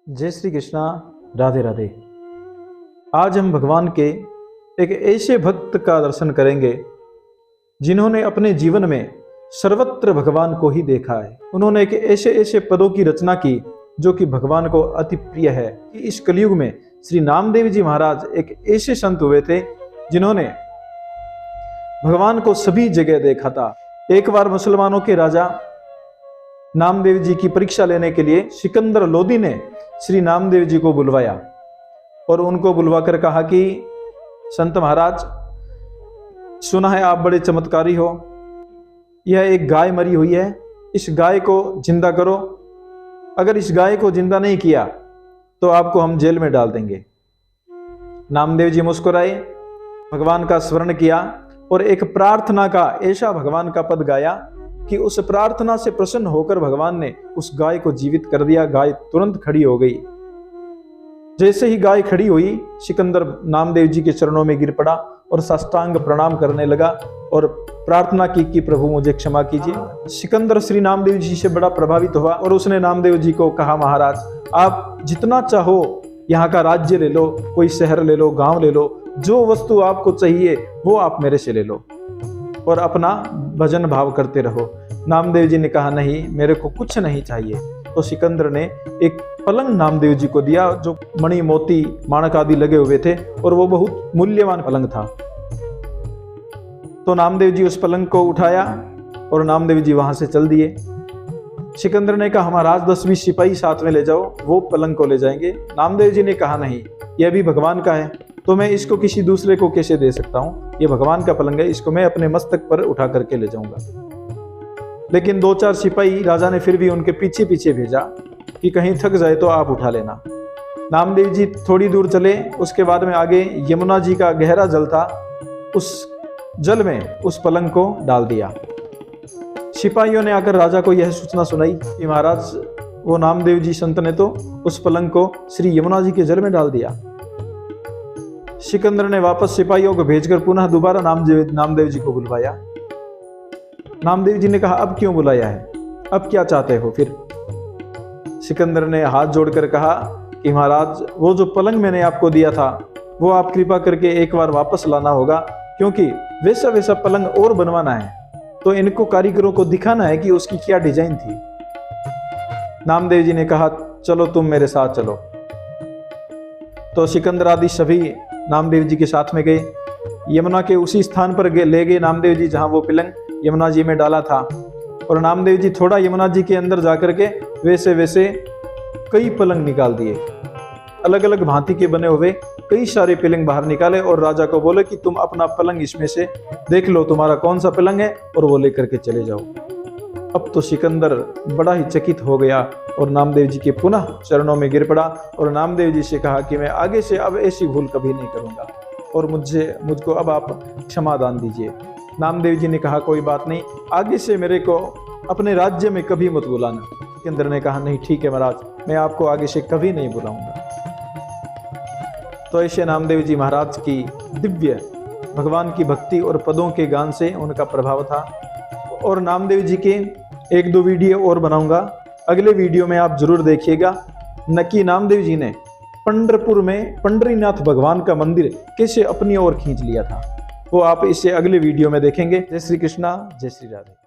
जय श्री कृष्णा, राधे राधे। आज हम भगवान के एक ऐसे भक्त का दर्शन करेंगे जिन्होंने अपने जीवन में सर्वत्र भगवान को ही देखा है। उन्होंने एक ऐसे ऐसे पदों की रचना की जो कि भगवान को अति प्रिय है। इस कलयुग में श्री नामदेव जी महाराज एक ऐसे संत हुए थे जिन्होंने भगवान को सभी जगह देखा था। एक बार मुसलमानों के राजा नामदेव जी की परीक्षा लेने के लिए सिकंदर लोदी ने श्री नामदेव जी को बुलवाया और उनको बुलवाकर कहा कि संत महाराज, सुना है आप बड़े चमत्कारी हो। यह एक गाय मरी हुई है, इस गाय को जिंदा करो। अगर इस गाय को जिंदा नहीं किया तो आपको हम जेल में डाल देंगे। नामदेव जी मुस्कुराए, भगवान का स्मरण किया और एक प्रार्थना का ऐसा भगवान का पद गाया कि उस प्रार्थना से प्रसन्न होकर भगवान ने उस गाय को जीवित कर दिया। गाय तुरंत खड़ी हो गई। जैसे ही गाय खड़ी हुई, सिकंदर नामदेव जी के चरणों में गिर पड़ा और साष्टांग प्रणाम करने लगा और प्रार्थना की कि प्रभु मुझे क्षमा कीजिए। सिकंदर श्री नामदेव जी से बड़ा प्रभावित हुआ और उसने नामदेव जी को कहा, महाराज आप जितना चाहो यहाँ का राज्य ले लो, कोई शहर ले लो, गांव ले लो, जो वस्तु आपको चाहिए वो आप मेरे से ले लो और अपना भजन भाव करते रहो। नामदेव जी ने कहा, नहीं, मेरे को कुछ नहीं चाहिए। तो सिकंदर ने एक पलंग नामदेव जी को दिया जो मणि मोती माणक आदि लगे हुए थे और वो बहुत मूल्यवान पलंग था। तो नामदेव जी उस पलंग को उठाया और नामदेव जी वहां से चल दिए। सिकंदर ने कहा, महाराज 10-20 सिपाही साथ में ले जाओ, वो पलंग को ले जाएंगे। नामदेव जी ने कहा, नहीं, यह भी भगवान का है तो मैं इसको किसी दूसरे को कैसे दे सकता हूं। ये भगवान का पलंग है, इसको मैं अपने मस्तक पर उठा करके ले जाऊंगा। लेकिन 2-4 सिपाही राजा ने फिर भी उनके पीछे पीछे भेजा कि कहीं थक जाए तो आप उठा लेना। नामदेव जी थोड़ी दूर चले, उसके बाद में आगे यमुना जी का गहरा जल था, उस जल में उस पलंग को डाल दिया। सिपाहियों ने आकर राजा को यह सूचना सुनाई कि महाराज वो नामदेव जी संत ने तो उस पलंग को श्री यमुना जी के जल में डाल दिया। सिकंदर ने वापस सिपाहियों को भेजकर पुनः दोबारा नामदेव जी को बुलवाया। नामदेव जी ने कहा, अब क्यों बुलाया है, अब क्या चाहते हो फिर। सिकंदर ने हाथ जोड़कर कहा कि महाराज वो जो पलंग मैंने आपको दिया था वो आप कृपा करके एक बार वापस लाना होगा, क्योंकि वैसा वैसा पलंग और बनवाना है, तो इनको कारीगरों को दिखाना है कि उसकी क्या डिजाइन थी। नामदेव जी ने कहा, चलो तुम मेरे साथ चलो। तो सिकंदर आदि सभी नामदेव जी के साथ में गए। यमुना के उसी स्थान पर ले गए नामदेव जी जहां वो पलंग यमुना जी में डाला था और नामदेव जी थोड़ा यमुना जी के अंदर जाकर के वैसे वैसे कई पलंग निकाल दिए। अलग अलग भांति के बने हुए कई सारे पलंग बाहर निकाले और राजा को बोले कि तुम अपना पलंग इसमें से देख लो, तुम्हारा कौन सा पलंग है और वो लेकर के चले जाओ। अब तो सिकंदर बड़ा ही चकित हो गया और नामदेव जी के पुनः चरणों में गिर पड़ा और नामदेव जी से कहा कि मैं आगे से अब ऐसी भूल कभी नहीं करूंगा और मुझको अब आप क्षमा दान दीजिए। नामदेव जी ने कहा, कोई बात नहीं, आगे से मेरे को अपने राज्य में कभी मत बुलाना। सिकंदर ने कहा, नहीं ठीक है महाराज, मैं आपको आगे से कभी नहीं बुलाऊंगा। तो ऐसे नामदेव जी महाराज की दिव्य भगवान की भक्ति और पदों के गान से उनका प्रभाव था। और नामदेव जी के 1-2 वीडियो और बनाऊंगा, अगले वीडियो में आप जरूर देखिएगा न कि नामदेव जी ने पंढरपुर में पंढरीनाथ भगवान का मंदिर कैसे अपनी ओर खींच लिया था। वो आप इसे अगले वीडियो में देखेंगे। जय श्री कृष्णा, जय श्री राधे।